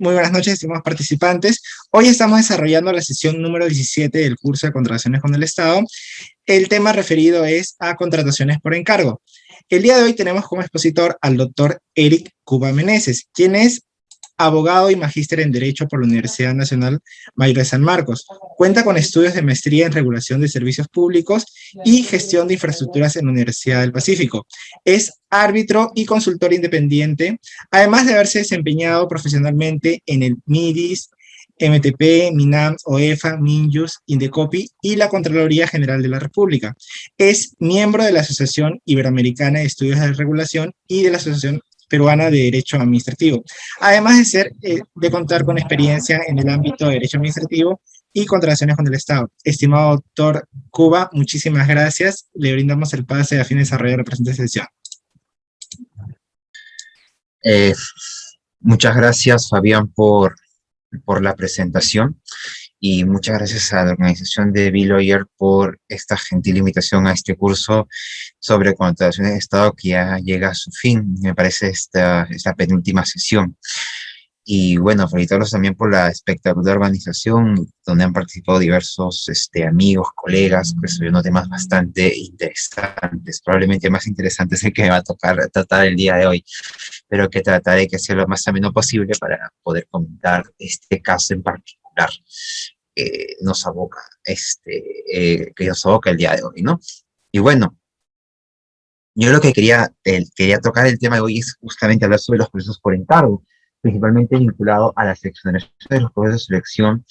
Muy buenas noches, estimados participantes. Hoy estamos desarrollando la sesión número 17 del curso de contrataciones con el Estado. El tema referido es a contrataciones por encargo. El día de hoy tenemos como expositor al doctor Eric Cuba Meneses, quien es abogado y magíster en Derecho por la Universidad Nacional Mayor de San Marcos. Cuenta con estudios de maestría en Regulación de Servicios Públicos y Gestión de Infraestructuras en la Universidad del Pacífico. Es árbitro y consultor independiente, además de haberse desempeñado profesionalmente en el MIDIS, MTP, MINAM, OEFA, MINJUS, Indecopi y la Contraloría General de la República. Es miembro de la Asociación Iberoamericana de Estudios de Regulación y de la Asociación Peruana de Derecho Administrativo, además de contar con experiencia en el ámbito de Derecho Administrativo y contrataciones con el Estado. Estimado doctor Cuba, muchísimas gracias. Le brindamos el pase a fin de desarrollar la presente sesión. Muchas gracias, Fabián, por la presentación, y muchas gracias a la organización de B-Lawyer por esta gentil invitación a este curso sobre contrataciones de Estado que ya llega a su fin. Me parece esta penúltima sesión. Y bueno, felicitarlos también por la espectacular organización, donde han participado diversos amigos, colegas, que son temas bastante interesantes, probablemente más interesantes el que me va a tocar tratar el día de hoy, pero que trataré de hacer lo más ameno posible para poder comentar este caso en particular que nos aboca el día de hoy, ¿no? Y bueno, yo lo que quería tocar el tema de hoy es justamente hablar sobre los procesos por encargo, principalmente vinculado a la exoneración de los procesos de selección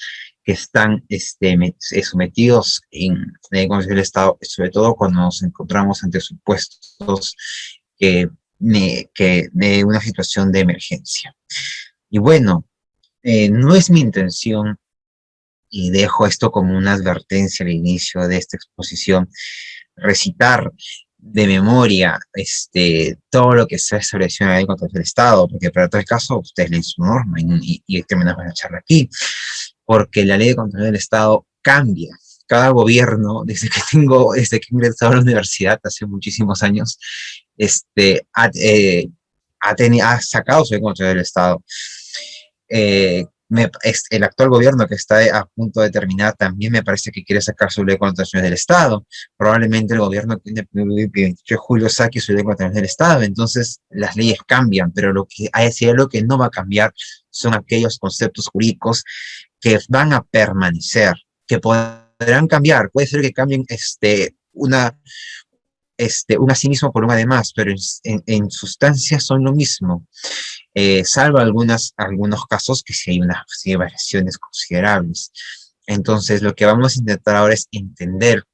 que están sometidos en el Consejo del Estado, sobre todo cuando nos encontramos ante supuestos de una situación de emergencia. Y bueno, no es mi intención, y dejo esto como una advertencia al inicio de esta exposición, recitar de memoria todo lo que se ha establecido en la ley de contratación del Estado, porque para todo el caso ustedes leen su norma y terminamos la charla aquí, porque la ley de contratación del Estado cambia. Cada gobierno, desde que he ingresado a la universidad hace muchísimos años, ha sacado su ley de contratación del Estado. El actual gobierno que está a punto de terminar también me parece que quiere sacar su ley de contrataciones del Estado. Probablemente el gobierno que tiene el 28 de julio saque su ley de contrataciones del Estado. Entonces las leyes cambian, pero lo que no va a cambiar son aquellos conceptos jurídicos que van a permanecer, que podrán cambiar. Puede ser que cambien un asimismo por un además, pero en sustancia son lo mismo. Salvo algunos casos que sí hay variaciones considerables. Entonces, lo que vamos a intentar ahora es entender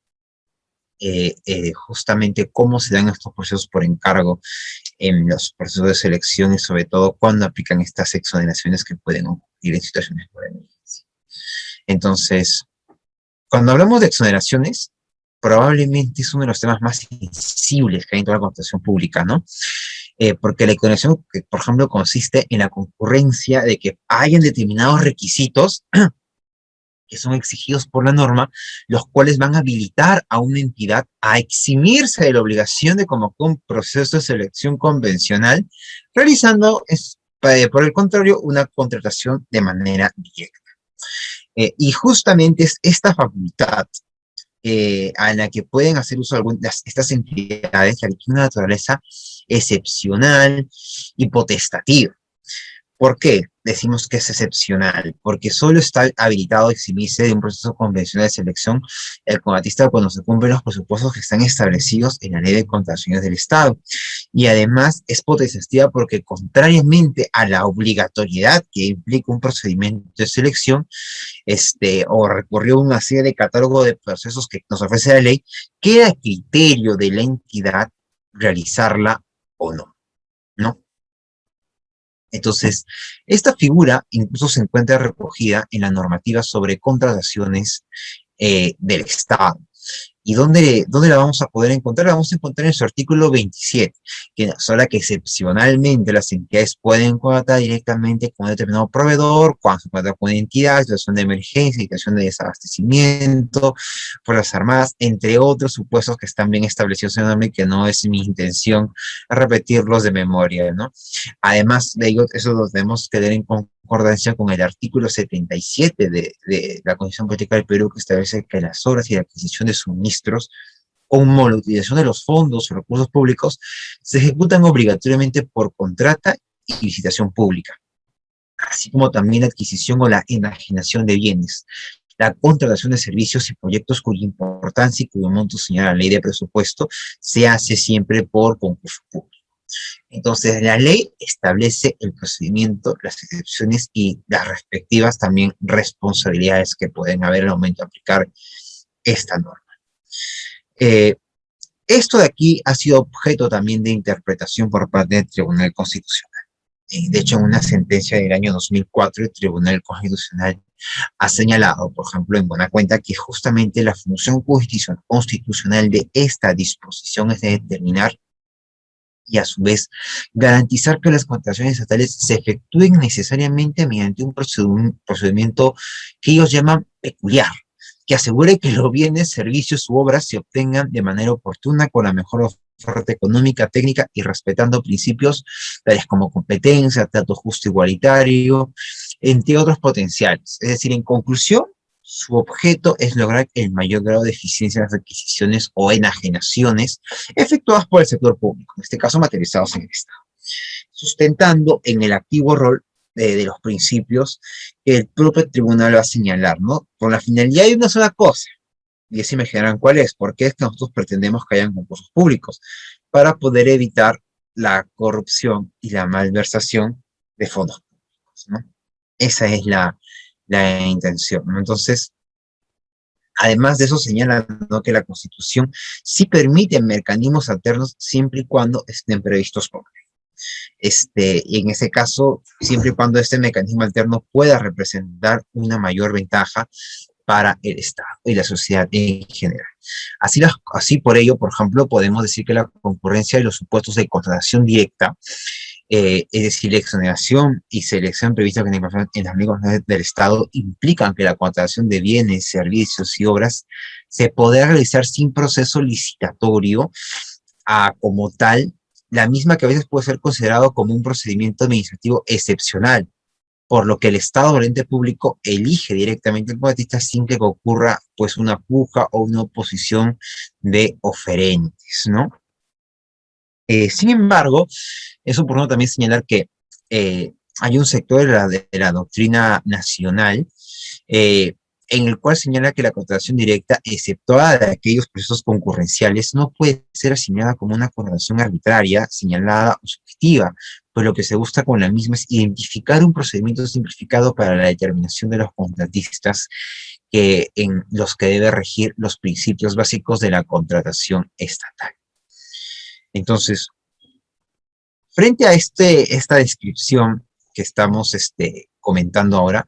justamente cómo se dan estos procesos por encargo en los procesos de selección, y sobre todo cuando aplican estas exoneraciones que pueden ocurrir en situaciones por emergencia. Entonces, cuando hablamos de exoneraciones, probablemente es uno de los temas más sensibles que hay en toda la contratación pública, ¿no? Porque la exoneración, por ejemplo, consiste en la concurrencia de que hayan determinados requisitos que son exigidos por la norma, los cuales van a habilitar a una entidad a eximirse de la obligación de convocar un proceso de selección convencional, realizando, por el contrario, una contratación de manera directa. Y justamente es esta facultad a la que pueden hacer uso estas entidades, que tienen una naturaleza excepcional y potestativa. ¿Por qué decimos que es excepcional? Porque solo está habilitado a eximirse de un proceso convencional de selección el contratista cuando se cumplen los presupuestos que están establecidos en la Ley de Contrataciones del Estado. Y además es potestativa porque, contrariamente a la obligatoriedad que implica un procedimiento de selección, o recurrió a una serie de catálogo de procesos que nos ofrece la ley, queda a criterio de la entidad realizarla o no, ¿no? Entonces, esta figura incluso se encuentra recogida en la normativa sobre contrataciones del Estado. ¿Y dónde la vamos a poder encontrar? La vamos a encontrar en su artículo 27, que nos habla que excepcionalmente las entidades pueden contratar directamente con un determinado proveedor, cuando se contrata con una entidad, situación de emergencia, situación de desabastecimiento, Fuerzas Armadas, entre otros supuestos que están bien establecidos en la norma y que no es mi intención repetirlos de memoria, ¿no? Además de ello, eso lo tenemos que tener en concordancia con el artículo 77 de la Constitución Política del Perú, que establece que las obras y la adquisición de suministros, como la utilización de los fondos o recursos públicos, se ejecutan obligatoriamente por contrata y licitación pública, así como también la adquisición o la enajenación de bienes, la contratación de servicios y proyectos cuya importancia y cuyo monto señala la ley de presupuesto se hace siempre por concurso público. Entonces, la ley establece el procedimiento, las excepciones y las respectivas también responsabilidades que pueden haber al momento de aplicar esta norma. Esto de aquí ha sido objeto también de interpretación por parte del Tribunal Constitucional. De hecho, en una sentencia del año 2004, el Tribunal Constitucional ha señalado, por ejemplo, en buena cuenta, que justamente la función constitucional de esta disposición es de determinar y a su vez garantizar que las contrataciones estatales se efectúen necesariamente mediante un procedimiento que ellos llaman peculiar, que asegure que los bienes, servicios u obras se obtengan de manera oportuna, con la mejor oferta económica, técnica y respetando principios tales como competencia, trato justo igualitario, entre otros potenciales. Es decir, en conclusión, su objeto es lograr el mayor grado de eficiencia en las adquisiciones o enajenaciones efectuadas por el sector público, en este caso materializados en el Estado, sustentando en el activo rol de los principios que el propio tribunal va a señalar, ¿no? Con la finalidad de una sola cosa, y así me generan cuál es, porque es que nosotros pretendemos que hayan concursos públicos para poder evitar la corrupción y la malversación de fondos públicos, ¿no? Esa es la intención, ¿no? Entonces, además de eso, señala, ¿no?, que la Constitución sí permite mecanismos alternos siempre y cuando estén previstos por ley. Y en ese caso, siempre y cuando este mecanismo alterno pueda representar una mayor ventaja para el Estado y la sociedad en general. Así por ello, por ejemplo, podemos decir que la concurrencia de los supuestos de contratación directa, es decir, la exoneración y selección prevista en las leyes del Estado, implican que la contratación de bienes, servicios y obras se podrá realizar sin proceso licitatorio como tal, la misma que a veces puede ser considerado como un procedimiento administrativo excepcional, por lo que el Estado o el ente público elige directamente al contratista sin que ocurra pues una puja o una oposición de oferentes, ¿no? Sin embargo, es oportuno también señalar que hay un sector de la doctrina nacional en el cual señala que la contratación directa, exceptuada de aquellos procesos concurrenciales, no puede ser asignada como una contratación arbitraria, señalada o subjetiva, pues lo que se busca con la misma es identificar un procedimiento simplificado para la determinación de los contratistas en los que debe regir los principios básicos de la contratación estatal. Entonces, frente a esta descripción que estamos comentando ahora,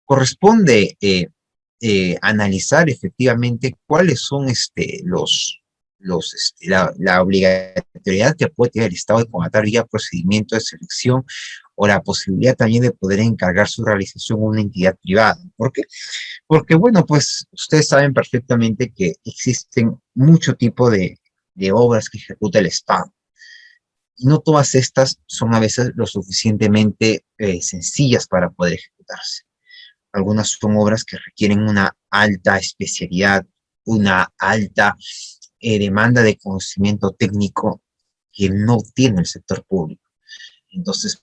corresponde analizar efectivamente cuáles son la obligatoriedad que puede tener el Estado de contratar vía procedimiento de selección, o la posibilidad también de poder encargar su realización a una entidad privada. ¿Por qué? Porque, bueno, pues ustedes saben perfectamente que existen mucho tipo de obras que ejecuta el Estado. Y no todas estas son a veces lo suficientemente sencillas para poder ejecutarse. Algunas son obras que requieren una alta especialidad, una alta demanda de conocimiento técnico que no tiene el sector público. Entonces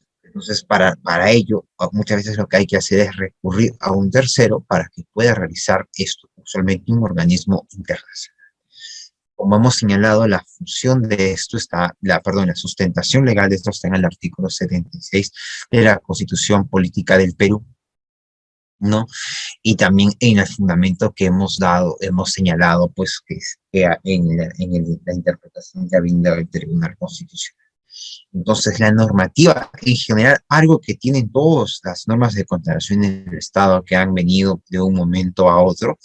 para ello, muchas veces lo que hay que hacer es recurrir a un tercero para que pueda realizar esto, usualmente un organismo internacional. Como hemos señalado, la función de esto la sustentación legal de esto está en el artículo 76 de la Constitución Política del Perú, ¿no? Y también en el fundamento que hemos señalado, pues, que en la interpretación que ha brindado el Tribunal Constitucional. Entonces, la normativa, en general, algo que tienen todas las normas de contratación en el Estado que han venido de un momento a otro,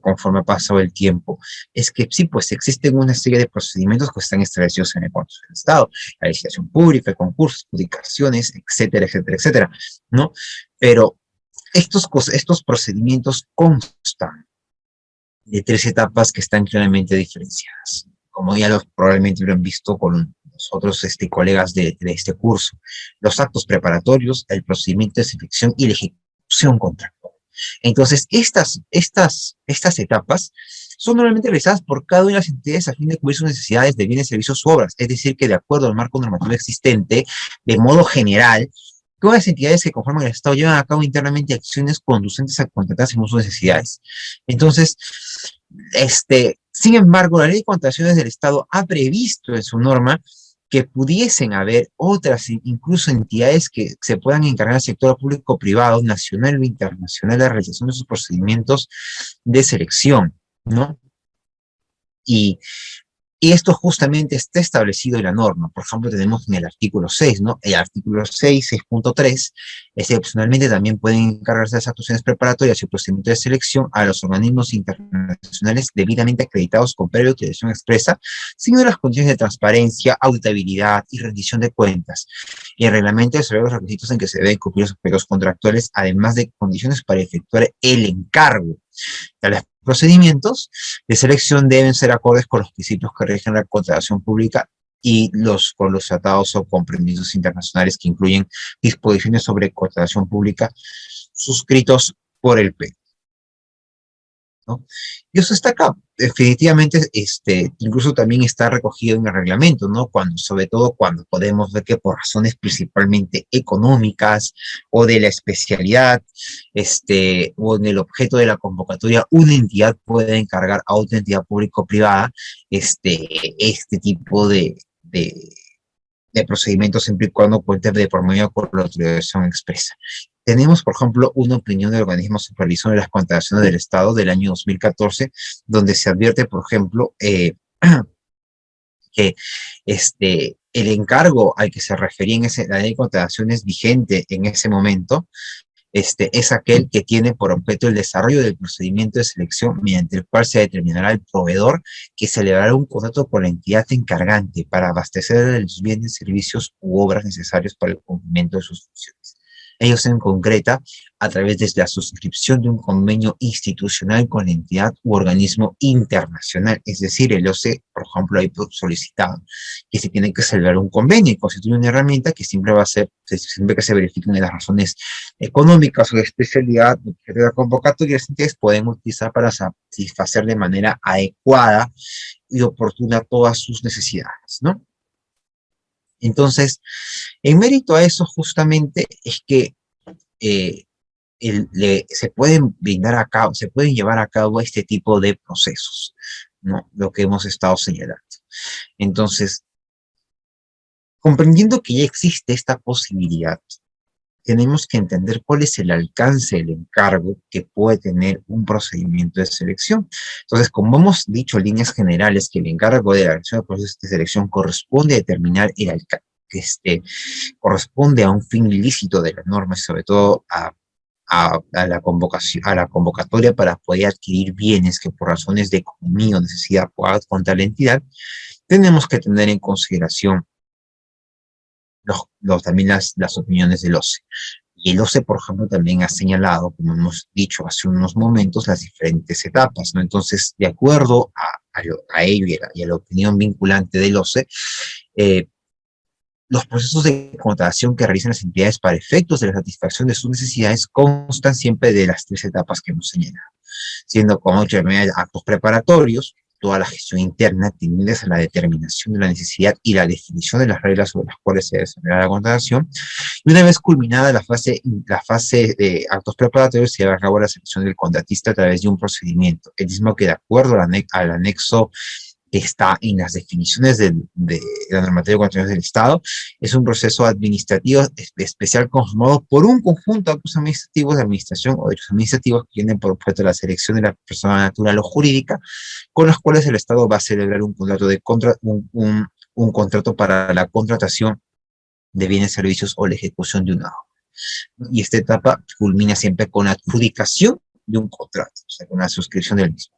conforme ha pasado el tiempo, es que sí, pues existen una serie de procedimientos que están establecidos en el Código del Estado, la licitación pública, concursos, adjudicaciones, etcétera, etcétera, etcétera, ¿no? Pero estos procedimientos constan de 3 etapas que están claramente diferenciadas, como ya probablemente lo han visto los otros colegas de este curso, los actos preparatorios, el procedimiento de selección y la ejecución contractual. Entonces, estas etapas son normalmente realizadas por cada una de las entidades a fin de cubrir sus necesidades de bienes, servicios u obras, es decir, que de acuerdo al marco normativo existente, de modo general, todas las entidades que conforman el Estado llevan a cabo internamente acciones conducentes a contratar según sus necesidades. Entonces, sin embargo, la Ley de Contrataciones del Estado ha previsto en su norma que pudiesen haber otras, incluso entidades que se puedan encargar al sector público-privado, nacional o internacional, de la realización de sus procedimientos de selección, ¿no? Y esto justamente está establecido en la norma. Por ejemplo, tenemos en el artículo 6, ¿no? El artículo 6, 6.3, excepcionalmente también pueden encargarse las actuaciones preparatorias y procedimientos de selección a los organismos internacionales debidamente acreditados con previa autorización expresa, siguiendo las condiciones de transparencia, auditabilidad y rendición de cuentas. Y el reglamento sobre los requisitos en que se deben cumplir los periodos contractuales, además de condiciones para efectuar el encargo. Tales procedimientos de selección deben ser acordes con los principios que rigen la contratación pública y con los tratados o compromisos internacionales que incluyen disposiciones sobre contratación pública suscritos por el Perú, ¿no? Y eso está acá. Definitivamente, incluso también está recogido en el reglamento, ¿no? Sobre todo cuando podemos ver que por razones principalmente económicas o de la especialidad, o en el objeto de la convocatoria, una entidad puede encargar a otra entidad público-privada este tipo de procedimientos siempre y cuando cuente de por medio con la autorización expresa. Tenemos, por ejemplo, una opinión del organismo supervisor de las contrataciones del Estado del año 2014, donde se advierte, por ejemplo, que el encargo al que se refería en la ley de contrataciones vigente en ese momento, es aquel que tiene por objeto el desarrollo del procedimiento de selección mediante el cual se determinará el proveedor que celebrará un contrato con la entidad encargante para abastecer de los bienes, servicios u obras necesarios para el cumplimiento de sus funciones. Ello se concreta a través de la suscripción de un convenio institucional con la entidad u organismo internacional, es decir, el OCE, por ejemplo, hay solicitado que se tiene que celebrar un convenio y constituye una herramienta que siempre va a ser, siempre que se verifiquen las razones económicas o de especialidad de la convocatoria, las entidades pueden utilizar para satisfacer de manera adecuada y oportuna todas sus necesidades, ¿no? Entonces, en mérito a eso justamente es que se pueden llevar a cabo este tipo de procesos, ¿no? Lo que hemos estado señalando. Entonces, comprendiendo que ya existe esta posibilidad, tenemos que entender cuál es el alcance del encargo que puede tener un procedimiento de selección. Entonces, como hemos dicho en líneas generales, que el encargo de la realización del proceso de selección corresponde a determinar el alcance, corresponde a un fin ilícito de la norma, sobre todo a la convocatoria para poder adquirir bienes que por razones de economía o necesidad pueda contar la entidad, tenemos que tener en consideración también las opiniones del OCE. Y el OCE, por ejemplo, también ha señalado, como hemos dicho hace unos momentos, las diferentes etapas, ¿no? Entonces, de acuerdo a ello y a la opinión vinculante del OCE, los procesos de contratación que realizan las entidades para efectos de la satisfacción de sus necesidades constan siempre de las tres etapas que hemos señalado, siendo como actos preparatorios, toda la gestión interna tendientes a la determinación de la necesidad y la definición de las reglas sobre las cuales se desarrolla la contratación, y una vez culminada la fase de actos preparatorios, se lleva a cabo la selección del contratista a través de un procedimiento, el mismo que de acuerdo al anexo que está en las definiciones de la normativa de contrataciones del Estado, es un proceso administrativo especial conformado por un conjunto de actos administrativos de administración o derechos administrativos que tienen por objeto la selección de la persona natural o jurídica, con los cuales el Estado va a celebrar un contrato para la contratación de bienes, servicios o la ejecución de una obra. Y esta etapa culmina siempre con la adjudicación de un contrato, o sea, con la suscripción del mismo.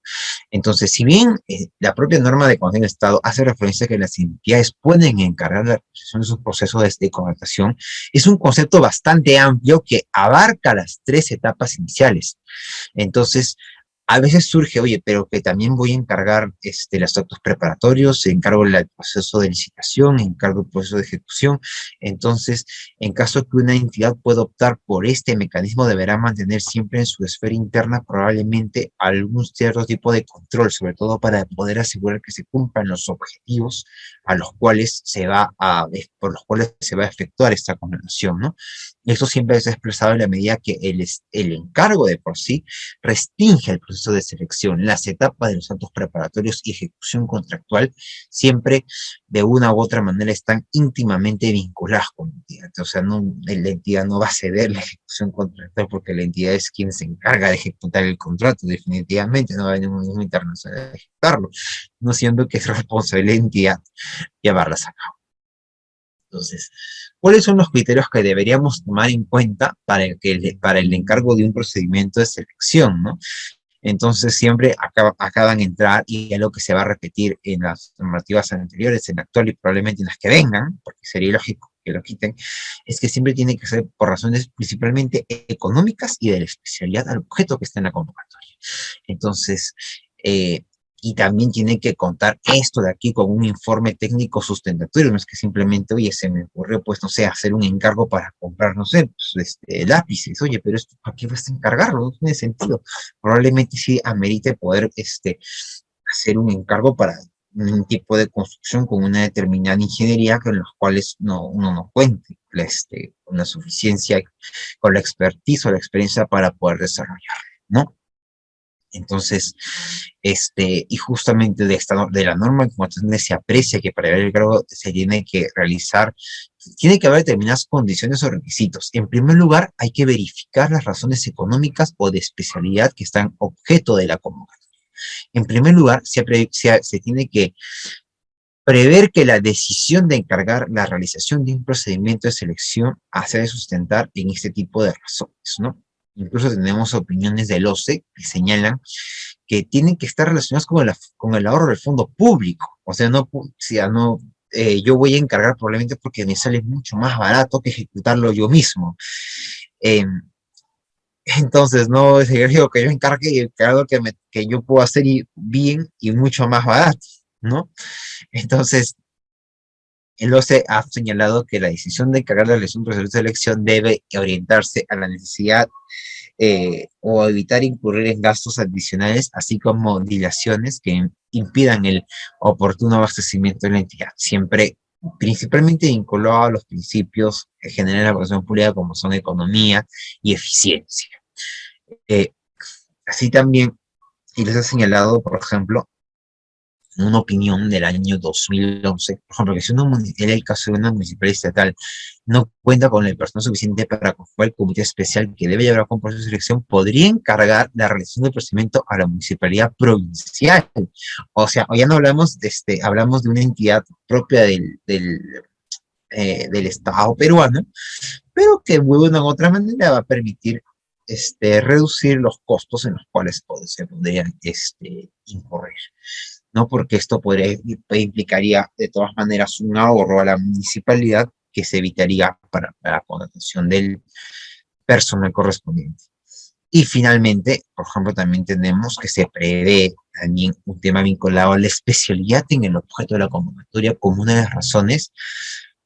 Entonces, si bien la propia norma de contratación del Estado hace referencia a que las entidades pueden encargar la realización de sus procesos de contratación, es un concepto bastante amplio que abarca las tres etapas iniciales. Entonces, A veces surge, oye, pero que también voy a encargar los actos preparatorios, encargo el proceso de licitación, encargo el proceso de ejecución. Entonces, en caso que una entidad pueda optar por este mecanismo, deberá mantener siempre en su esfera interna probablemente algún cierto tipo de control, sobre todo para poder asegurar que se cumplan los objetivos a los cuales por los cuales se va a efectuar esta convención, ¿no? Esto siempre es expresado en la medida que el encargo de por sí restringe el proceso de selección. Las etapas de los actos preparatorios y ejecución contractual siempre de una u otra manera están íntimamente vinculadas con la entidad. O sea, la entidad no va a ceder la ejecución contractual porque la entidad es quien se encarga de ejecutar el contrato, definitivamente, no va a haber ningún organismo internacional a ejecutarlo, no siendo que es responsabilidad de la entidad llevarlas a cabo. Entonces, ¿cuáles son los criterios que deberíamos tomar en cuenta para el encargo de un procedimiento de selección, ¿no? Entonces, siempre acaban de entrar, y es lo que se va a repetir en las normativas anteriores, en la actual y probablemente en las que vengan, porque sería lógico que lo quiten, es que siempre tiene que ser por razones principalmente económicas y de la especialidad al objeto que está en la convocatoria. Entonces, y también tiene que contar esto de aquí con un informe técnico sustentatorio, no es que simplemente, oye, se me ocurrió, pues, no sé, hacer un encargo para comprar, no sé, pues, lápices, oye, pero esto, ¿para qué vas a encargarlo? No tiene sentido. Probablemente sí amerite poder, hacer un encargo para un tipo de construcción con una determinada ingeniería con los cuales uno no cuente, con la suficiencia, con la expertise o la experiencia para poder desarrollar, ¿no? Entonces, y justamente de la norma como se aprecia que para el cargo se tiene que realizar, tiene que haber determinadas condiciones o requisitos. En primer lugar, hay que verificar las razones económicas o de especialidad que están objeto de la convocatoria. En primer lugar, se tiene que prever que la decisión de encargar la realización de un procedimiento de selección se debe sustentar en este tipo de razones, ¿no? Incluso tenemos opiniones del OCE que señalan que tienen que estar relacionados con el ahorro del fondo público. O sea, yo voy a encargar probablemente porque me sale mucho más barato que ejecutarlo yo mismo. Eh, entonces, no es digo que yo encargue y que algo que yo puedo hacer bien y mucho más barato, ¿no? Entonces, el OCE ha señalado que la decisión de encargar la elección proceso de selección debe orientarse a la necesidad o evitar incurrir en gastos adicionales, así como dilaciones que impidan el oportuno abastecimiento de la entidad, siempre principalmente vinculado a los principios que generan la operación pública como son economía y eficiencia. Eh, Así también, y les ha señalado, por ejemplo, una opinión del año 2011, por ejemplo, que si en el caso de una municipalidad estatal no cuenta con el personal suficiente para conformar el comité especial que debe llevar a cabo un proceso de selección, podría encargar la realización del procedimiento a la municipalidad provincial. O sea, ya no hablamos hablamos de una entidad propia del Estado peruano, pero que de una u otra manera va a permitir reducir los costos en los cuales se podrían incurrir, ¿no? Porque esto implicaría de todas maneras un ahorro a la municipalidad que se evitaría para la contratación del personal correspondiente. Y finalmente, por ejemplo, también tenemos que se prevé también un tema vinculado a la especialidad en el objeto de la convocatoria como una de las razones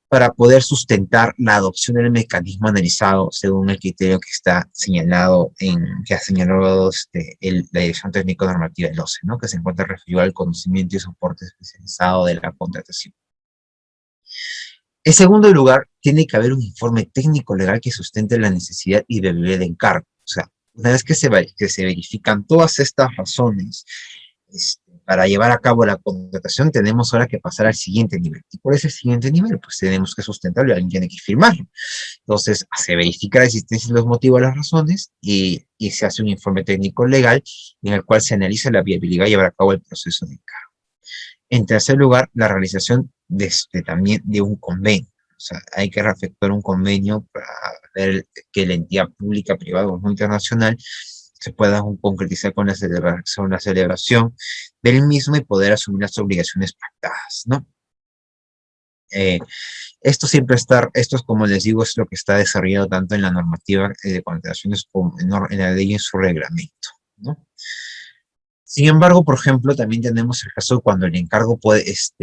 para poder sustentar la adopción del mecanismo analizado según el criterio que está señalado que ha señalado la Dirección Técnico Normativa del OCE, ¿no? Que se encuentra referido al conocimiento y soporte especializado de la contratación. En segundo lugar, tiene que haber un informe técnico legal que sustente la necesidad y debilidad de encargo. O sea, una vez que se verifican todas estas razones para llevar a cabo la contratación, tenemos ahora que pasar al siguiente nivel. ¿Y cuál es el siguiente nivel? Pues tenemos que sustentarlo y alguien tiene que firmarlo. Entonces, se verifica la existencia de los motivos, las razones, y se hace un informe técnico legal en el cual se analiza la viabilidad y llevar a cabo el proceso de encargo. En tercer lugar, la realización también de un convenio. O sea, hay que efectuar un convenio para ver que la entidad pública, privada o internacional se pueda concretizar con la celebración del mismo y poder asumir las obligaciones pactadas, ¿no? Esto es como les digo, es lo que está desarrollado tanto en la normativa de contrataciones como en la ley y en su reglamento, ¿no? Sin embargo, por ejemplo, también tenemos el caso cuando el encargo es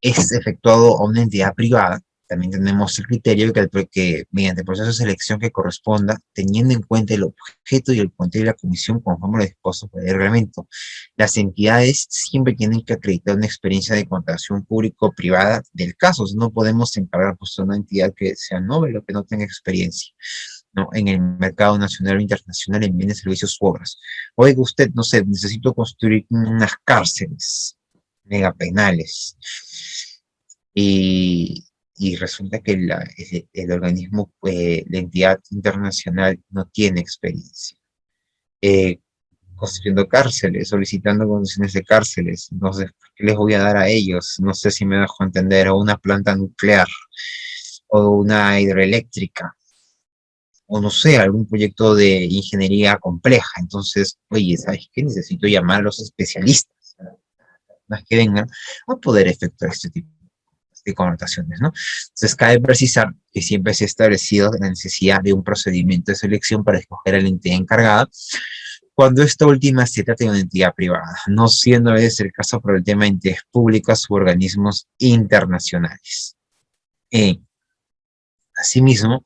efectuado a una entidad privada. También tenemos el criterio que mediante el proceso de selección que corresponda, teniendo en cuenta el objeto y el contenido de la comisión conforme lo dispuesto por el reglamento. Las entidades siempre tienen que acreditar una experiencia de contratación público-privada del caso. No podemos encargar pues, a una entidad que sea novel o que no tenga experiencia, ¿no? En el mercado nacional o internacional en bienes, servicios u obras. Oiga usted, no sé, necesito construir unas cárceles megapenales y, y resulta que el organismo, la entidad internacional no tiene experiencia. Eh, Construyendo cárceles, solicitando condiciones de cárceles, no sé, ¿qué les voy a dar a ellos? No sé si me dejo entender, o una planta nuclear, o una hidroeléctrica, o no sé, algún proyecto de ingeniería compleja. Entonces, oye, ¿sabes qué? Necesito llamar a los especialistas, más que vengan a poder efectuar este tipo de connotaciones, ¿no? Entonces, cabe precisar que siempre se ha establecido la necesidad de un procedimiento de selección para escoger a la entidad encargada, cuando esta última se trata de una entidad privada, no siendo a veces el caso por el tema de entidades públicas u organismos internacionales. Eh, Asimismo,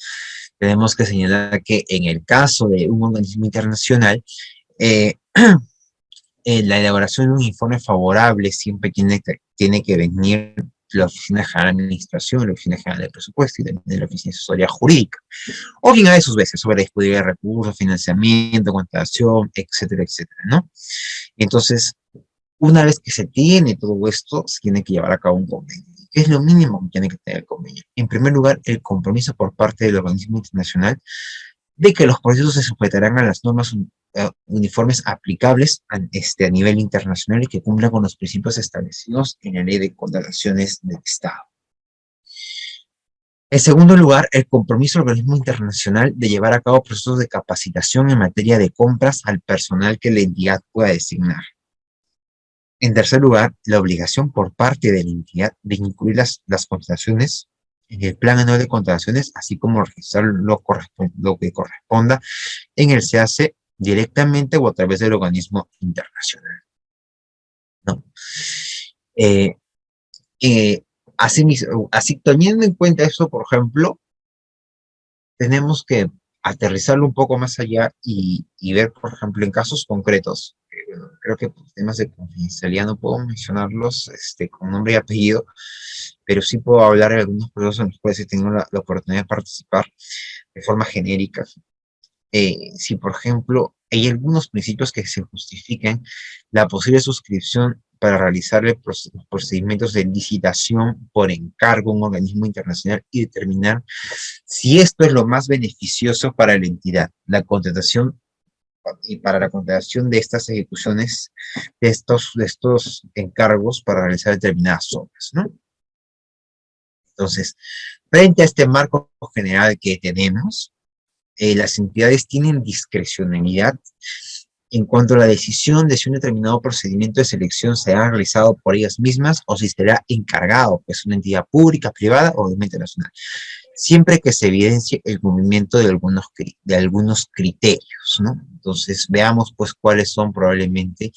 tenemos que señalar que en el caso de un organismo internacional, eh, la elaboración de un informe favorable siempre tiene que venir la Oficina General de Administración, la Oficina General de Presupuesto y también la Oficina de Asesoría Jurídica. O bien a sus veces sobre la disponibilidad de recursos, financiamiento, contratación, etcétera, etcétera, ¿no? Entonces, una vez que se tiene todo esto, se tiene que llevar a cabo un convenio. ¿Qué es lo mínimo que tiene que tener el convenio? En primer lugar, el compromiso por parte del organismo internacional de que los procesos se sujetarán a las normas uniformes aplicables a nivel internacional y que cumplan con los principios establecidos en la ley de contrataciones del Estado. En segundo lugar, el compromiso del organismo internacional de llevar a cabo procesos de capacitación en materia de compras al personal que la entidad pueda designar. En tercer lugar, la obligación por parte de la entidad de incluir las contrataciones en el plan anual de contrataciones, así como registrar lo que corresponda en el SEACE directamente o a través del organismo internacional, ¿no? Eh, así, teniendo en cuenta eso, por ejemplo, tenemos que aterrizarlo un poco más allá y ver, por ejemplo, en casos concretos. Creo que por temas de confidencialidad no puedo mencionarlos con nombre y apellido, pero sí puedo hablar de algunos procesos en los cuales he tenido la oportunidad de participar de forma genérica. Si, por ejemplo, hay algunos principios que se justifiquen la posible suscripción para realizar los procedimientos de licitación por encargo a un organismo internacional y determinar si esto es lo más beneficioso para la entidad, la contratación y para la contratación de estas ejecuciones, de estos encargos para realizar determinadas obras, ¿no? Entonces, frente a este marco general que tenemos, las entidades tienen discrecionalidad en cuanto a la decisión de si un determinado procedimiento de selección será realizado por ellas mismas o si será encargado, pues una entidad pública, privada o obviamente nacional, siempre que se evidencie el cumplimiento de algunos criterios, ¿no? Entonces, veamos pues cuáles son probablemente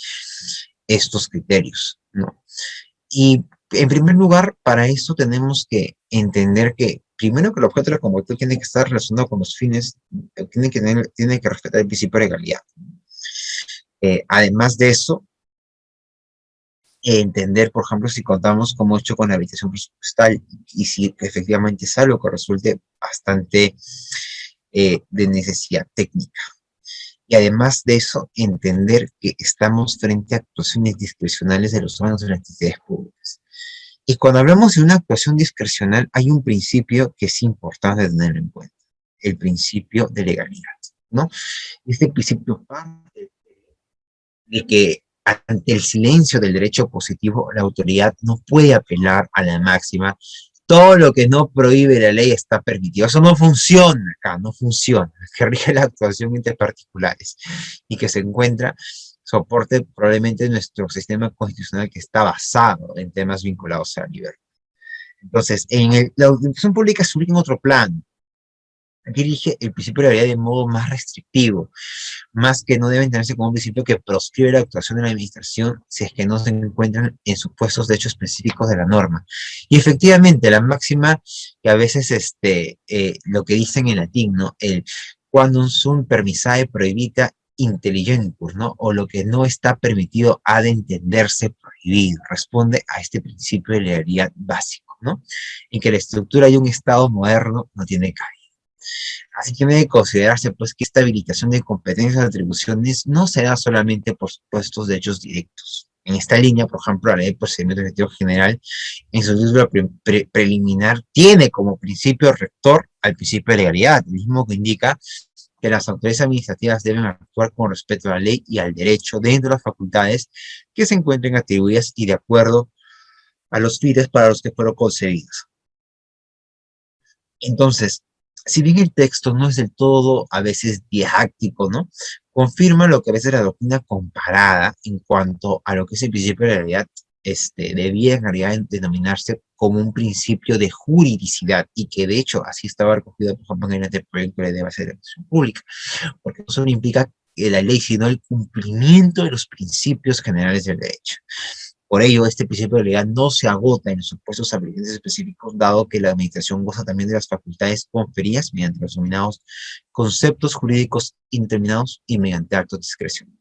estos criterios, ¿no? Y en primer lugar, para eso tenemos que entender que primero que el objeto de la convocatoria tiene que estar relacionado con los fines, tiene que respetar el principio de legalidad. Además de eso, entender, por ejemplo, si contamos como hecho con la habilitación presupuestal y si efectivamente es algo que resulte bastante de necesidad técnica. Y además de eso, entender que estamos frente a actuaciones discrecionales de los órganos de las entidades públicas. Y cuando hablamos de una actuación discrecional, hay un principio que es importante tenerlo en cuenta, el principio de legalidad, ¿no? Este principio parte de que ante el silencio del derecho positivo, la autoridad no puede apelar a la máxima. Todo lo que no prohíbe la ley está permitido. Eso no funciona acá, no funciona. Que rige la actuación entre particulares y que se encuentra soporte probablemente en nuestro sistema constitucional que está basado en temas vinculados a la libertad. Entonces, la administración pública se ubica en otro plano. Aquí rige el principio de legalidad de modo más restrictivo, más que no debe entenderse como un principio que proscribe la actuación de la administración si es que no se encuentran en supuestos de hechos específicos de la norma. Y efectivamente, la máxima que a veces lo que dicen en latín, ¿no? El quandum sunt permissae prohibita intelligentur, ¿no? O lo que no está permitido ha de entenderse prohibido. Responde a este principio de legalidad básico, ¿no? En que la estructura de un Estado moderno no tiene cabida. Así que debe considerarse pues que esta habilitación de competencias y atribuciones no se da solamente por supuestos de hechos directos. En esta línea, por ejemplo, la Ley de Procedimiento Administrativo General, en su título preliminar, tiene como principio rector al principio de legalidad, el mismo que indica que las autoridades administrativas deben actuar con respeto a la ley y al derecho dentro de las facultades que se encuentren atribuidas y de acuerdo a los fines para los que fueron concebidas. Entonces, si bien el texto no es del todo a veces didáctico, ¿no? Confirma lo que a veces la doctrina comparada en cuanto a lo que es el principio de realidad, debía en realidad denominarse como un principio de juridicidad y que de hecho así estaba recogido, por ejemplo, en el anteproyecto de ley de base de la administración pública, porque no solo implica la ley, sino el cumplimiento de los principios generales del derecho. Por ello, este principio de legalidad no se agota en los supuestos habilitantes específicos, dado que la administración goza también de las facultades conferidas mediante los denominados conceptos jurídicos indeterminados y mediante actos discrecionales.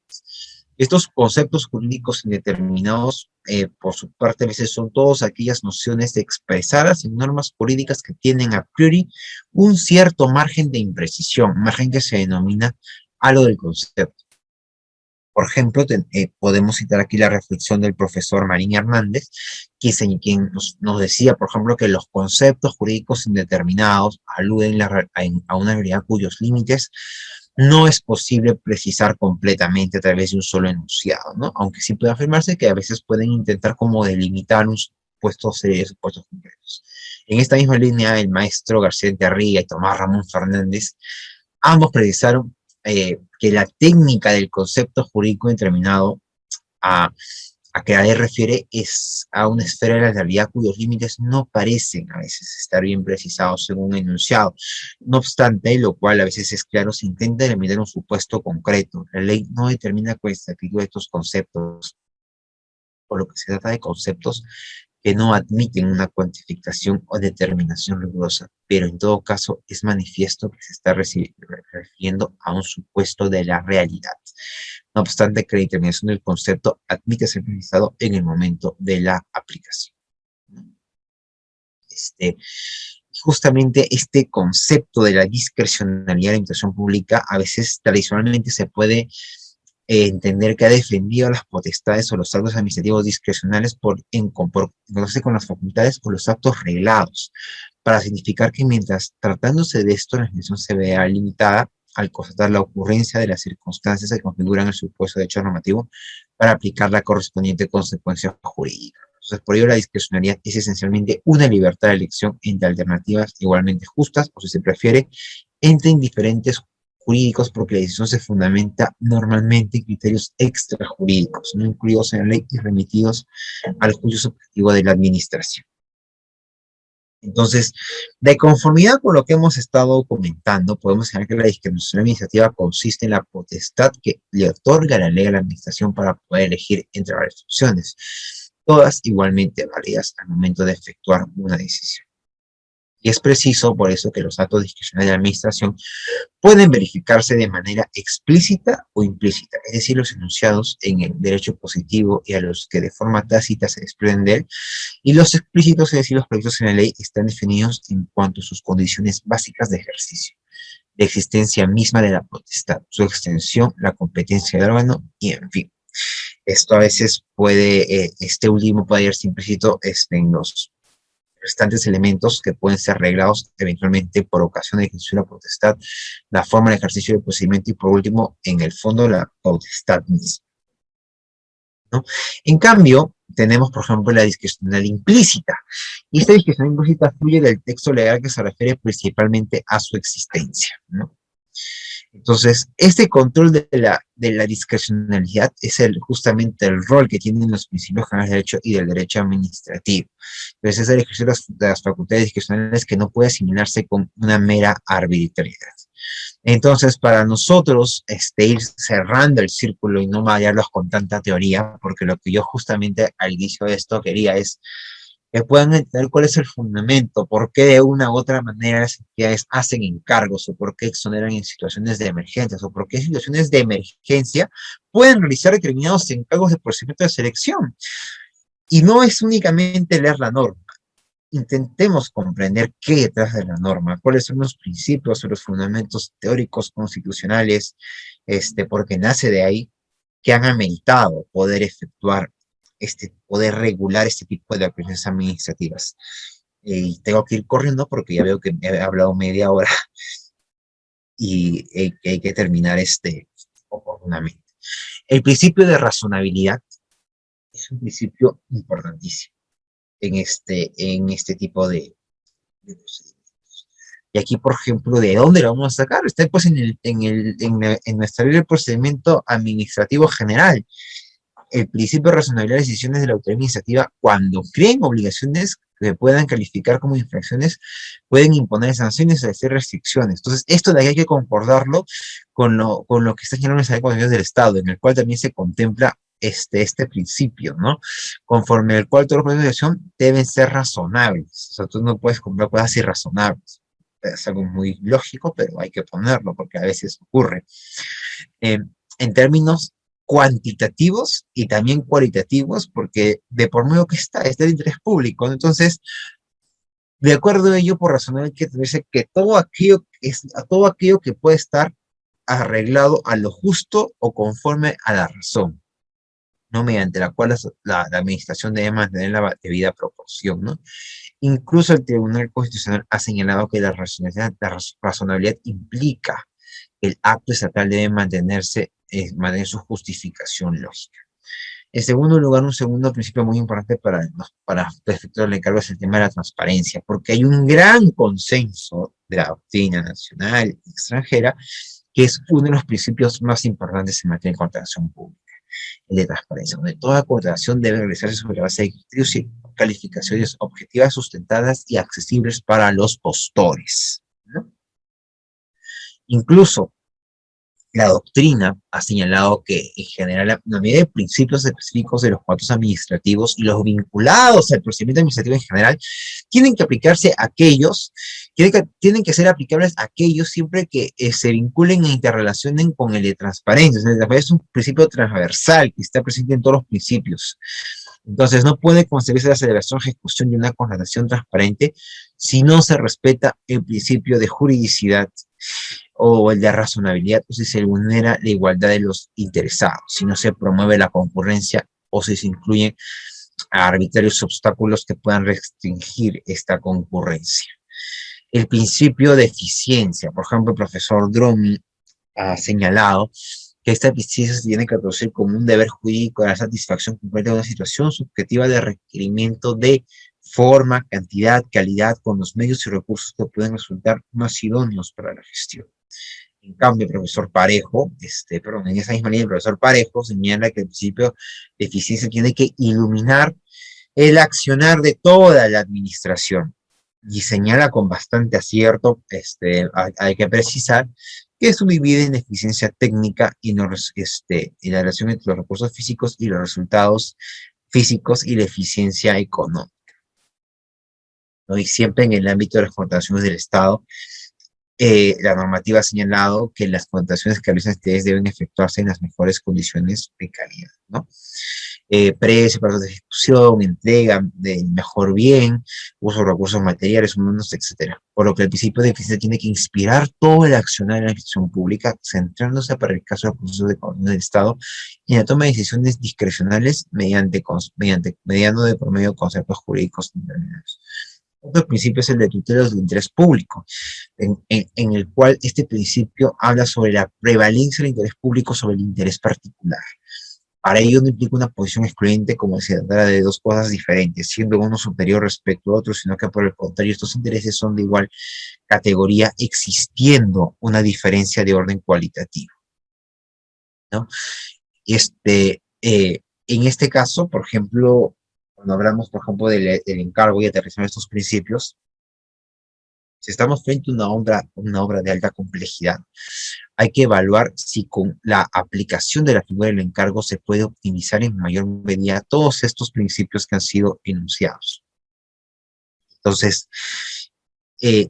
Estos conceptos jurídicos indeterminados, por su parte, a veces son todas aquellas nociones expresadas en normas jurídicas que tienen a priori un cierto margen de imprecisión, margen que se denomina halo del concepto. Por ejemplo, podemos citar aquí la reflexión del profesor Marín Hernández, quien nos decía, por ejemplo, que los conceptos jurídicos indeterminados aluden a una realidad cuyos límites no es posible precisar completamente a través de un solo enunciado, ¿no? Aunque sí puede afirmarse que a veces pueden intentar como delimitar un supuesto serie de supuestos concretos. En esta misma línea, el maestro García Enterría y Tomás Ramón Fernández, ambos precisaron que la técnica del concepto jurídico determinado a que la ley refiere es a una esfera de la realidad cuyos límites no parecen a veces estar bien precisados según un enunciado. No obstante, lo cual a veces es claro, se intenta delimitar un supuesto concreto. La ley no determina con exactitud estos conceptos, por lo que se trata de conceptos que no admiten una cuantificación o determinación rigurosa, pero en todo caso es manifiesto que se está refiriendo a un supuesto de la realidad. No obstante que la determinación del concepto admite ser precisado en el momento de la aplicación. Justamente este concepto de la discrecionalidad de la administración pública a veces tradicionalmente se puede entender que ha defendido las potestades o los actos administrativos discrecionales por encontrarse con las facultades o los actos reglados, para significar que mientras tratándose de esto, la administración se vea limitada al constatar la ocurrencia de las circunstancias que configuran el supuesto de hecho normativo para aplicar la correspondiente consecuencia jurídica. Entonces, por ello, la discrecionalidad es esencialmente una libertad de elección entre alternativas igualmente justas, o si se prefiere, entre indiferentes jurídicos, porque la decisión se fundamenta normalmente en criterios extrajurídicos, no incluidos en la ley y remitidos al juicio subjetivo de la administración. Entonces, de conformidad con lo que hemos estado comentando, podemos señalar que la discriminación administrativa consiste en la potestad que le otorga la ley a la administración para poder elegir entre varias opciones, todas igualmente válidas al momento de efectuar una decisión. Y es preciso por eso que los actos discrecionales de la administración pueden verificarse de manera explícita o implícita, es decir, los enunciados en el derecho positivo y a los que de forma tácita se desprenden de él, y los explícitos, es decir, los previstos en la ley, están definidos en cuanto a sus condiciones básicas de ejercicio, de existencia misma de la potestad, su extensión, la competencia del órgano, y en fin. Esto a veces puede, este último puede irse implícito en los restantes elementos que pueden ser arreglados eventualmente por ocasión de ejercicio de la potestad, la forma de ejercicio del procedimiento y por último, en el fondo, la potestad misma, ¿no? En cambio, tenemos, por ejemplo, la discrecionalidad implícita. Y esta discrecionalidad implícita fluye del texto legal que se refiere principalmente a su existencia, ¿no? Entonces, este control de la discrecionalidad es justamente el rol que tienen los principios generales del derecho y del derecho administrativo. Entonces, es el ejercicio de las facultades discrecionales que no puede asimilarse con una mera arbitrariedad. Entonces, para nosotros, ir cerrando el círculo y no marearlos con tanta teoría, porque lo que yo justamente al inicio de esto quería es que puedan entender cuál es el fundamento, por qué de una u otra manera las entidades hacen encargos, o por qué exoneran en situaciones de emergencias, o por qué en situaciones de emergencia pueden realizar determinados encargos de procedimiento de selección. Y no es únicamente leer la norma. Intentemos comprender qué hay detrás de la norma, cuáles son los principios o los fundamentos teóricos constitucionales, porque nace de ahí, que han ameritado poder efectuar, poder regular este tipo de acciones administrativas. Y tengo que ir corriendo porque ya veo que he hablado media hora y que hay que terminar oportunamente. El principio de razonabilidad es un principio importantísimo en este tipo de procedimientos. Y aquí, por ejemplo, ¿de dónde lo vamos a sacar? Está pues en nuestra ley de procedimiento administrativo general. El principio de razonabilidad de decisiones de la autoridad administrativa, cuando creen obligaciones que puedan calificar como infracciones, pueden imponer sanciones o hacer restricciones. Entonces, esto de ahí hay que concordarlo con lo que está señalando en la Constitución del Estado, en el cual también se contempla este principio, ¿no? Conforme el cual todos los procesos de acción deben ser razonables. O sea, tú no puedes comprar cosas irrazonables. Es algo muy lógico, pero hay que ponerlo porque a veces ocurre. Eh, en términos cuantitativos y también cualitativos, porque de por medio que está el interés público. Entonces, de acuerdo a ello, por razonable que dice que todo aquello que puede estar arreglado a lo justo o conforme a la razón, no mediante la cual la administración debe mantener la debida proporción, ¿no? Incluso el Tribunal Constitucional ha señalado que la razonabilidad implica que el acto estatal debe mantener su justificación lógica. En segundo lugar, un segundo principio muy importante para efectuar el encargo es el tema de la transparencia, porque hay un gran consenso de la doctrina nacional y extranjera que es uno de los principios más importantes en materia de contratación pública, el de transparencia, donde toda contratación debe realizarse sobre la base de criterios y calificaciones objetivas, sustentadas y accesibles para los postores, ¿no? Incluso la doctrina ha señalado que, en general, la medida de principios específicos de los contratos administrativos y los vinculados al procedimiento administrativo en general tienen que aplicarse a aquellos, tienen que ser aplicables a aquellos siempre que se vinculen e interrelacionen con el de transparencia. O sea, es un principio transversal que está presente en todos los principios. Entonces, no puede concebirse la celebración o ejecución de una contratación transparente si no se respeta el principio de juridicidad o el de razonabilidad, o si se vulnera la igualdad de los interesados, si no se promueve la concurrencia o si se incluyen arbitrarios obstáculos que puedan restringir esta concurrencia. El principio de eficiencia, por ejemplo, el profesor Dromi ha señalado que esta eficiencia se tiene que traducir como un deber jurídico de la satisfacción completa de una situación subjetiva de requerimiento de forma, cantidad, calidad, con los medios y recursos que pueden resultar más idóneos para la gestión. En cambio, el profesor Parejo, en esa misma línea, el profesor Parejo señala que el principio de eficiencia tiene que iluminar el accionar de toda la administración y señala con bastante acierto, hay que precisar que es subdivide en eficiencia técnica y la relación entre los recursos físicos y los resultados físicos y la eficiencia económica, ¿no? Y siempre en el ámbito de las contrataciones del Estado, la normativa ha señalado que las contrataciones que realizan ustedes deben efectuarse en las mejores condiciones de calidad, ¿no? Precio, plazos de ejecución, entrega del mejor bien, uso de recursos materiales, humanos, etcétera. Por lo que el principio de eficiencia tiene que inspirar todo el accionar en la gestión pública, centrándose para el caso de los procesos de economía del Estado en la toma de decisiones discrecionales mediando de por medio conceptos jurídicos determinados. Otro principio es el de tutela del interés público, en el cual este principio habla sobre la prevalencia del interés público sobre el interés particular. Para ello no implica una posición excluyente como si se tratara de dos cosas diferentes, siendo uno superior respecto a otro, sino que por el contrario, estos intereses son de igual categoría, existiendo una diferencia de orden cualitativo, ¿no? En este caso, por ejemplo, cuando hablamos, por ejemplo, del encargo y aterrización de estos principios, si estamos frente a una obra de alta complejidad, hay que evaluar si con la aplicación de la figura del encargo se puede optimizar en mayor medida todos estos principios que han sido enunciados. Entonces, eh,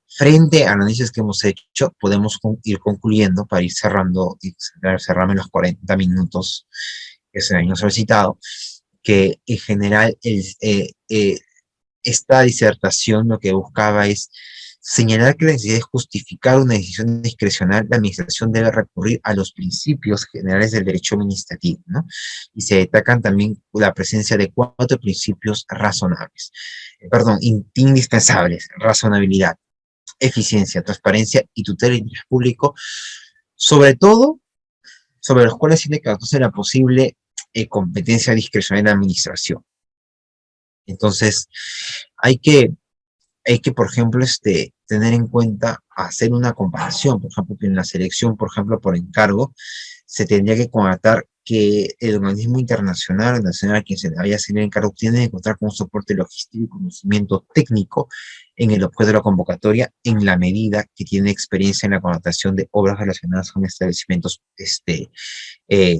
frente al análisis que hemos hecho, podemos ir concluyendo para ir cerrando y cerrando en los 40 minutos que se han solicitado, que en general esta disertación lo que buscaba es señalar que la necesidad de justificar una decisión discrecional, la administración debe recurrir a los principios generales del derecho administrativo, ¿no? Y se destacan también la presencia de 4 principios razonables, indispensables: razonabilidad, eficiencia, transparencia y tutela del interés público, sobre todo sobre los cuales tiene que actuarse la posible competencia discrecional de la administración. Entonces, hay que, por ejemplo, tener en cuenta, hacer una comparación, por ejemplo, que en la selección, por ejemplo, por encargo, se tendría que constatar que el organismo internacional o nacional a quien se le vaya a hacer el encargo tiene que contar con un soporte logístico y conocimiento técnico en el objeto de la convocatoria, en la medida que tiene experiencia en la contratación de obras relacionadas con establecimientos eh,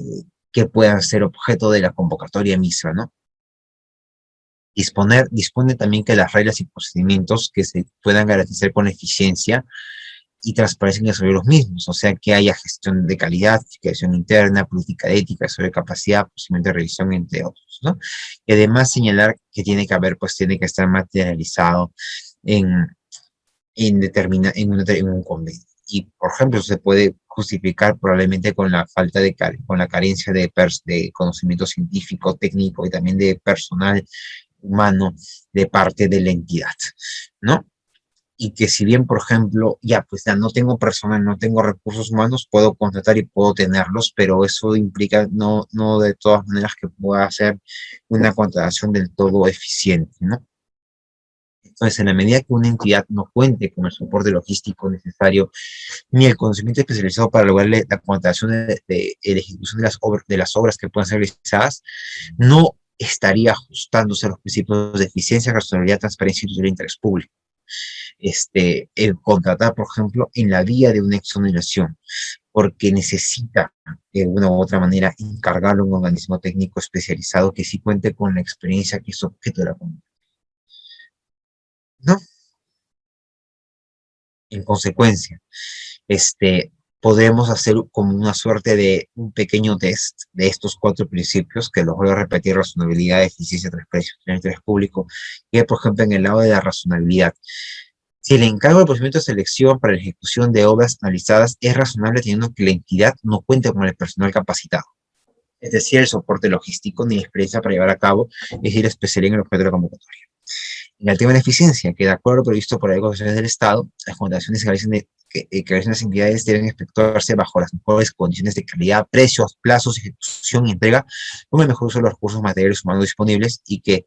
que puedan ser objeto de la convocatoria misma, ¿no? Dispone también que las reglas y procedimientos que se puedan garantizar con eficiencia y transparencia sobre los mismos, o sea, que haya gestión de calidad, fiscalización interna, política de ética, sobre capacidad, procedimiento de revisión, entre otros, ¿no? Y además señalar que tiene que haber, pues tiene que estar materializado en, en un convenio. Y, por ejemplo, se puede justificar probablemente con la falta con la carencia de conocimiento científico, técnico y también de personal humano de parte de la entidad, ¿no? Y que si bien, por ejemplo, pues ya no tengo personal, no tengo recursos humanos, puedo contratar y puedo tenerlos, pero eso implica no de todas maneras que pueda hacer una contratación del todo eficiente, ¿no? Entonces, en la medida que una entidad no cuente con el soporte logístico necesario, ni el conocimiento especializado para lograr la contratación de la ejecución de las obras que puedan ser realizadas, no estaría ajustándose a los principios de eficiencia, razonabilidad, transparencia y interés público. El contratar, por ejemplo, en la vía de una exoneración, porque necesita de una u otra manera encargarlo a un organismo técnico especializado que sí cuente con la experiencia que es objeto de la comunidad, ¿no? En consecuencia, podemos hacer como una suerte de un pequeño test de estos 4 principios, que los voy a repetir: razonabilidad, eficiencia, transparencia y interés público. Y, por ejemplo, en el lado de la razonabilidad, si el encargo del procedimiento de selección para la ejecución de obras analizadas es razonable teniendo que la entidad no cuente con el personal capacitado, es decir, el soporte logístico ni la experiencia para llevar a cabo, es decir, la especialidad en el objeto de la convocatoria. En el tema de eficiencia, que de acuerdo a lo previsto por las constituciones del Estado, las contrataciones que realicen las entidades deben efectuarse bajo las mejores condiciones de calidad, precios, plazos, ejecución y entrega, con el mejor uso de los recursos materiales humanos disponibles, y que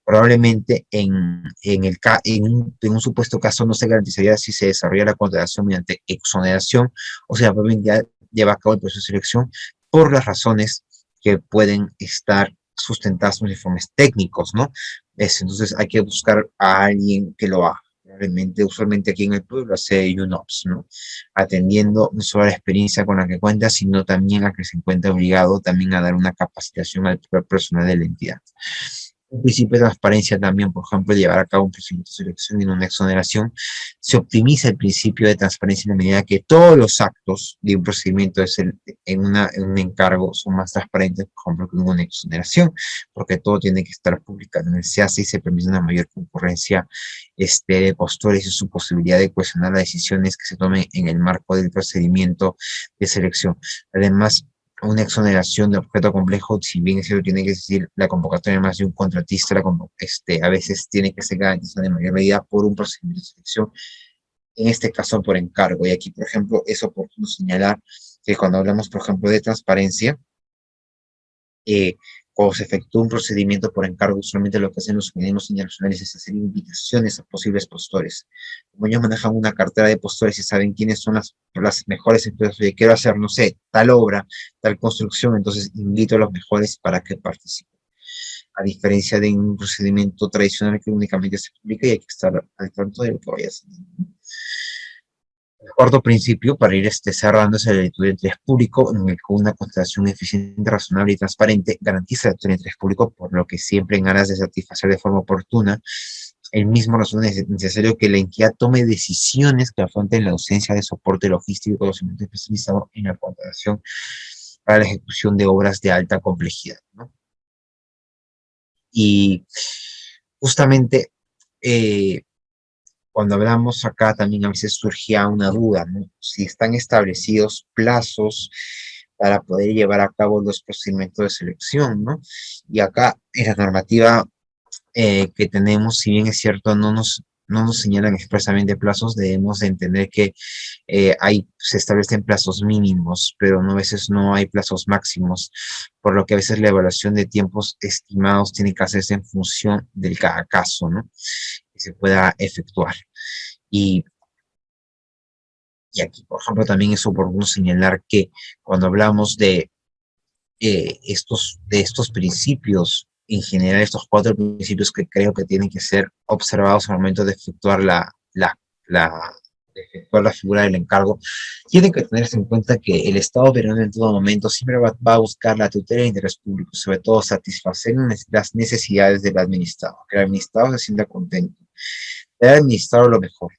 probablemente en un supuesto caso no se garantizaría si se desarrolla la contratación mediante exoneración o sea, la propia entidad lleva a cabo el proceso de selección por las razones que pueden estar sustentadas en los informes técnicos, ¿no? Entonces hay que buscar a alguien que lo haga. Probablemente, usualmente aquí en el pueblo hace UNOPS, ¿no? Atendiendo no solo a la experiencia con la que cuenta, sino también a que se encuentra obligado también a dar una capacitación al personal de la entidad. Un principio de transparencia también, por ejemplo, llevar a cabo un procedimiento de selección y una exoneración. Se optimiza el principio de transparencia en la medida que todos los actos de un procedimiento en un encargo son más transparentes, por ejemplo, que en una exoneración, porque todo tiene que estar publicado en el SEACE y se permite una mayor concurrencia de postores y su posibilidad de cuestionar las decisiones que se tomen en el marco del procedimiento de selección. Además, una exoneración de objeto complejo, si bien es cierto, tiene que decir la convocatoria más de un contratista, a veces tiene que ser garantizada en mayor medida por un procedimiento de selección, en este caso por encargo. Y aquí, por ejemplo, es oportuno señalar que cuando hablamos, por ejemplo, de transparencia, eh, cuando se efectúa un procedimiento por encargo, usualmente lo que hacen los organismos internacionales es hacer invitaciones a posibles postores. Como ellos manejan una cartera de postores y saben quiénes son las mejores empresas, oye, quiero hacer, no sé, tal obra, tal construcción, entonces invito a los mejores para que participen. A diferencia de un procedimiento tradicional que únicamente se publica y hay que estar al tanto de lo que vaya a hacer. El cuarto principio, para ir cerrando, es el estudio de interés público, en el que una contratación eficiente, razonable y transparente garantiza el interés público, por lo que siempre en aras de satisfacer de forma oportuna el mismo razón es necesario que la entidad tome decisiones que afronten la ausencia de soporte logístico y conocimiento especializado en la contratación para la ejecución de obras de alta complejidad, ¿no? Y justamente eh, cuando hablamos acá también a veces surgía una duda, ¿no? Si están establecidos plazos para poder llevar a cabo los procedimientos de selección, ¿no? Y acá en la normativa que tenemos, si bien es cierto, no nos señalan expresamente plazos, debemos de entender que se establecen plazos mínimos, pero no, a veces no hay plazos máximos, por lo que a veces la evaluación de tiempos estimados tiene que hacerse en función del cada caso, ¿no? Que se pueda efectuar. Y, y aquí, por ejemplo, también es oportuno señalar que cuando hablamos de estos principios, en general, estos cuatro principios que creo que tienen que ser observados al momento de efectuar de efectuar la figura del encargo, tienen que tenerse en cuenta que el Estado peruano en todo momento siempre va a buscar la tutela de interés público, sobre todo satisfacer las necesidades del administrado, que el administrado se sienta contento, de haber administrado lo mejor.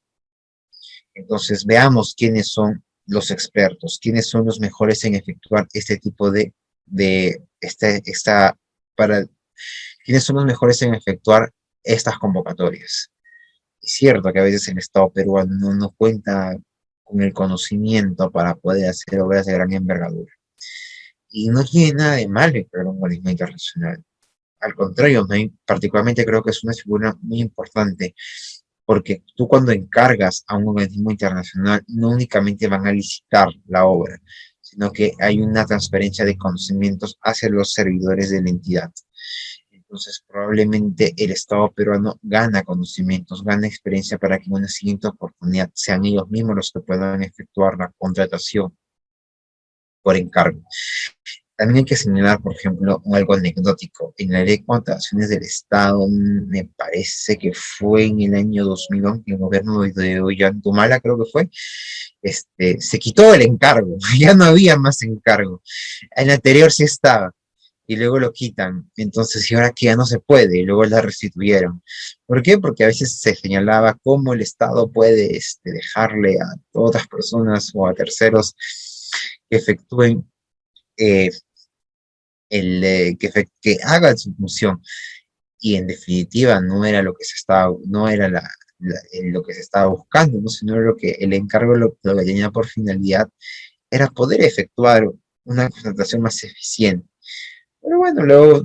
Entonces, veamos quiénes son los expertos, quiénes son los mejores en efectuar este tipo para, quiénes son los mejores en efectuar estas convocatorias. Es cierto que a veces el Estado peruano no cuenta con el conocimiento para poder hacer obras de gran envergadura. Y no tiene nada de malo crear un organismo internacional. Al contrario, particularmente creo que es una figura muy importante porque tú cuando encargas a un organismo internacional no únicamente van a licitar la obra, sino que hay una transferencia de conocimientos hacia los servidores de la entidad. Entonces, probablemente el Estado peruano gana conocimientos, gana experiencia para que en una siguiente oportunidad sean ellos mismos los que puedan efectuar la contratación por encargo. También hay que señalar, por ejemplo, algo anecdótico. En la ley de contrataciones del Estado, me parece que fue en el año 2011, el gobierno de Ollantumala, creo que fue, se quitó el encargo, ya no había más encargo. En el anterior sí estaba, y luego lo quitan. Entonces, y ahora que ya no se puede, y luego la restituyeron. ¿Por qué? Porque a veces se señalaba cómo el Estado puede dejarle a otras personas o a terceros que efectúen eh, que hagan su función. Y en definitiva no era lo que se estaba, no era lo que se estaba buscando, ¿no? Sino lo que el encargo lo que tenía por finalidad era poder efectuar una contratación más eficiente. Pero bueno, luego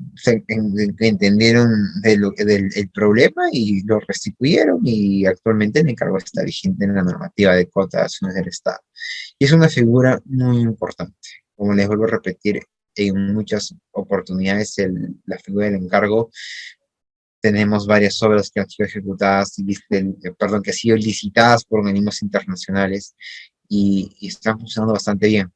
entendieron del problema y lo restituyeron y actualmente el encargo está vigente en la normativa de contrataciones del Estado. Y es una figura muy importante. Como les vuelvo a repetir, en muchas oportunidades la figura del encargo, tenemos varias obras que han sido ejecutadas, perdón, que han sido licitadas por organismos internacionales y están funcionando bastante bien.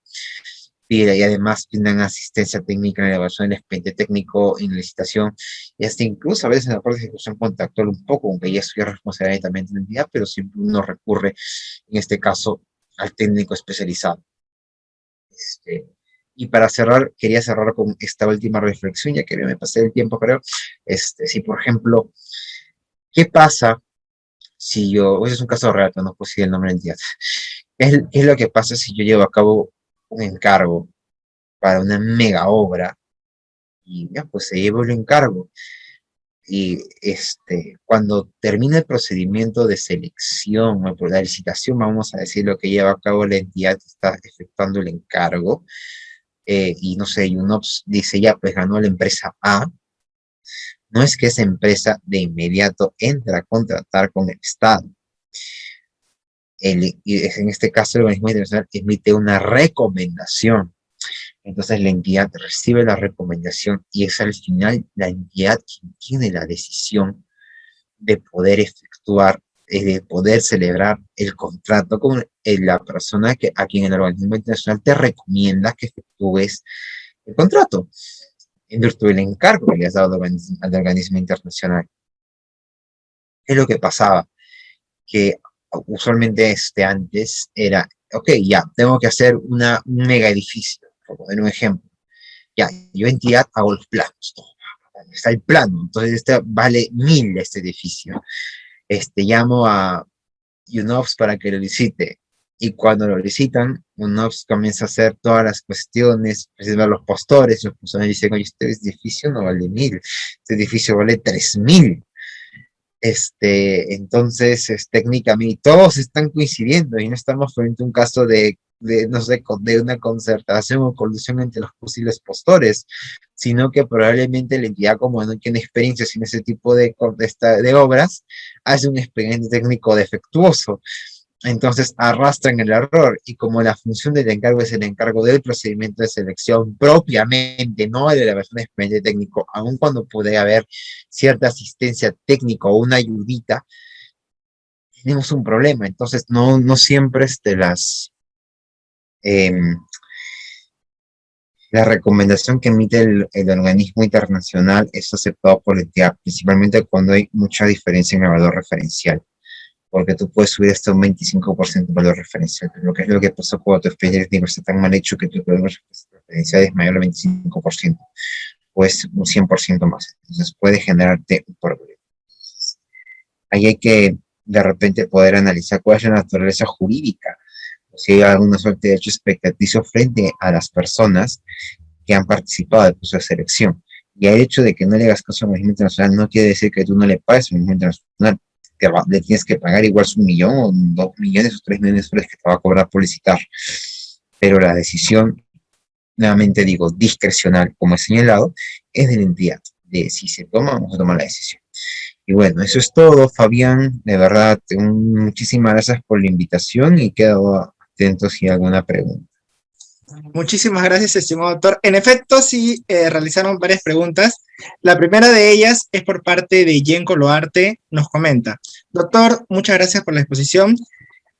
Y además tienen asistencia técnica en la evaluación del expediente técnico, en la licitación, y hasta incluso a veces en la parte de ejecución contractual un poco, aunque ya es responsabilidad también de la entidad, pero siempre uno recurre, en este caso, al técnico especializado. Y para cerrar, quería cerrar con esta última reflexión, ya que me pasé el tiempo, creo. Si, por ejemplo, ¿qué pasa si yo, ese es un caso real, pero no puedo decir el nombre de la entidad, ¿qué es lo que pasa si yo llevo a cabo un encargo para una mega obra y ya, pues se lleva el encargo? Y cuando termina el procedimiento de selección o por la licitación, vamos a decir lo que lleva a cabo la entidad que está efectuando el encargo, y no sé, y uno dice, ya, pues ganó la empresa A, no es que esa empresa de inmediato entra a contratar con el Estado. Y en este caso, el organismo internacional emite una recomendación. Entonces la entidad recibe la recomendación y es al final la entidad quien tiene la decisión de poder efectuar, de poder celebrar el contrato con la persona a quien el organismo internacional te recomienda que efectúes el contrato, en virtud del encargo que le has dado al organismo internacional. ¿Qué es lo que pasaba? Que usualmente antes era, ok, ya, tengo que hacer un mega edificio, por poner un ejemplo. Ya, yo entidad hago los planos, todo, está el plano, entonces este vale 1000 este edificio. Llamo a UNOPS para que lo licite. Y cuando lo licitan, UNOPS comienza a hacer todas las cuestiones, presenta a los postores dicen, oye, este edificio no vale 1000, este edificio vale 3000. Entonces, técnicamente, todos están coincidiendo y no estamos frente a un caso no sé, de una concertación o colusión entre los posibles postores, sino que probablemente la entidad, como no tiene experiencia en ese tipo de obras, hace un expediente técnico defectuoso. Entonces arrastran el error y como la función del encargo es el encargo del procedimiento de selección propiamente, no de la versión de expediente técnico, aun cuando puede haber cierta asistencia técnica o una ayudita, tenemos un problema. Entonces no siempre em, la recomendación que emite el organismo internacional es aceptado por la entidad, principalmente cuando hay mucha diferencia en el valor referencial, porque tú puedes subir hasta un 25% de valor referencial, lo que es lo que pasó cuando tu expediente técnico está tan mal hecho que tu valor referencial es mayor al 25%, o es un 100% más. Entonces puede generarte un problema. Ahí hay que de repente poder analizar cuál es la naturaleza jurídica, o si hay alguna suerte de hecho expectaticio frente a las personas que han participado del proceso de selección. Y el hecho de que no le hagas caso al organismo internacional no quiere decir que tú no le pagues al organismo internacional. Le tienes que pagar igual su 1.000.000 o 2.000.000 o 3.000.000 soles que te va a cobrar por licitar. Pero la decisión, nuevamente digo, discrecional, como he señalado, es de la entidad, de si se toma o no se toma la decisión. Y bueno, eso es todo, Fabián. De verdad, muchísimas gracias por la invitación y quedo atento si hay alguna pregunta. Muchísimas gracias, estimado doctor. En efecto, sí, realizaron varias preguntas. La primera de ellas es por parte de Yenko Loarte. Nos comenta: doctor, muchas gracias por la exposición.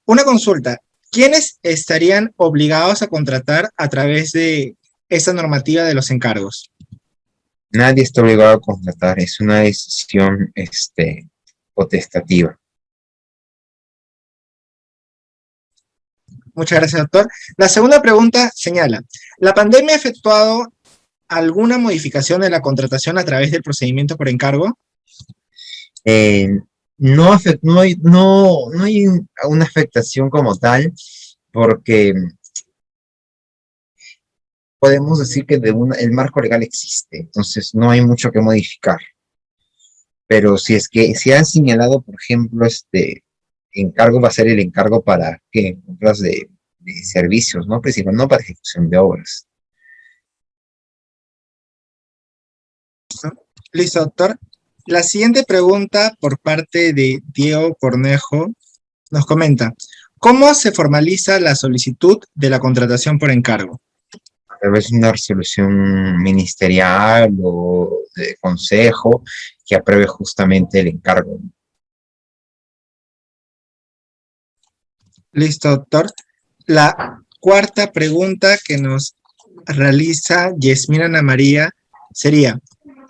Una consulta: ¿quiénes estarían obligados a contratar a través de esta normativa de los encargos? Nadie está obligado a contratar, es una decisión potestativa. Muchas gracias, doctor. La segunda pregunta señala: ¿la pandemia ha efectuado alguna modificación de la contratación a través del procedimiento por encargo? No hay una afectación como tal, porque podemos decir que el marco legal existe, entonces no hay mucho que modificar. Pero si es que se han señalado, por ejemplo, encargo va a ser el encargo para ¿qué? Compras de servicios, ¿no? Principalmente no para ejecución de obras. Listo, doctor. La siguiente pregunta por parte de Diego Cornejo nos comenta: ¿cómo se formaliza la solicitud de la contratación por encargo? A través de una resolución ministerial o de consejo que apruebe justamente el encargo. Listo, doctor. La cuarta pregunta que nos realiza Yasmina Ana María sería: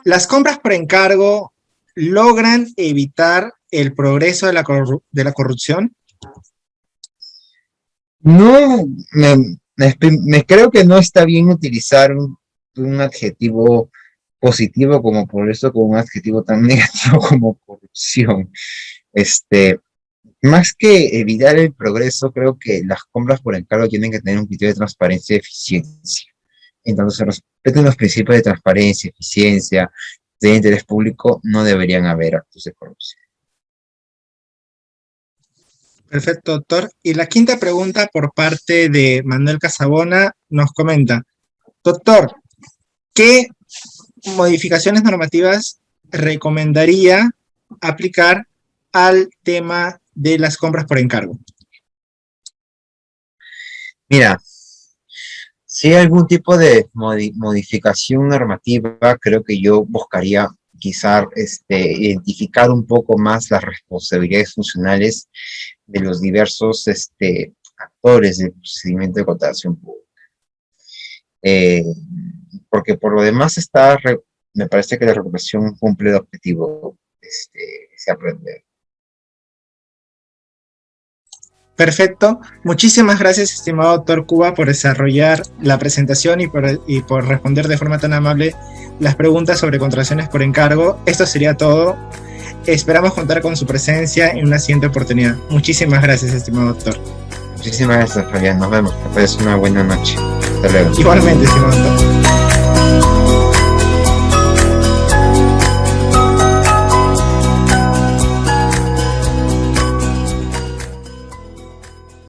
¿las compras por encargo logran evitar el progreso de la corrupción? No, me creo que no está bien utilizar un adjetivo positivo como progreso con un adjetivo tan negativo como corrupción. Más que evitar el progreso, creo que las compras por encargo tienen que tener un criterio de transparencia y eficiencia. Entonces, se respeten los principios de transparencia, eficiencia, de interés público, no deberían haber actos de corrupción. Perfecto, doctor. Y la quinta pregunta por parte de Manuel Casabona nos comenta: doctor, ¿qué modificaciones normativas recomendaría aplicar al tema de las compras por encargo? Mira, Si hay algún tipo de modificación normativa, creo que yo buscaría quizá identificar un poco más las responsabilidades funcionales de los diversos actores del procedimiento de contratación pública. Porque por lo demás me parece que la regulación cumple el objetivo que se aprende. Perfecto. Muchísimas gracias, estimado doctor Cuba, por desarrollar la presentación y por responder de forma tan amable las preguntas sobre contrataciones por encargo. Esto sería todo. Esperamos contar con su presencia en una siguiente oportunidad. Muchísimas gracias, estimado doctor. Muchísimas gracias, Fabián. Nos vemos. Que pases una buena noche. Hasta luego. Igualmente, estimado doctor.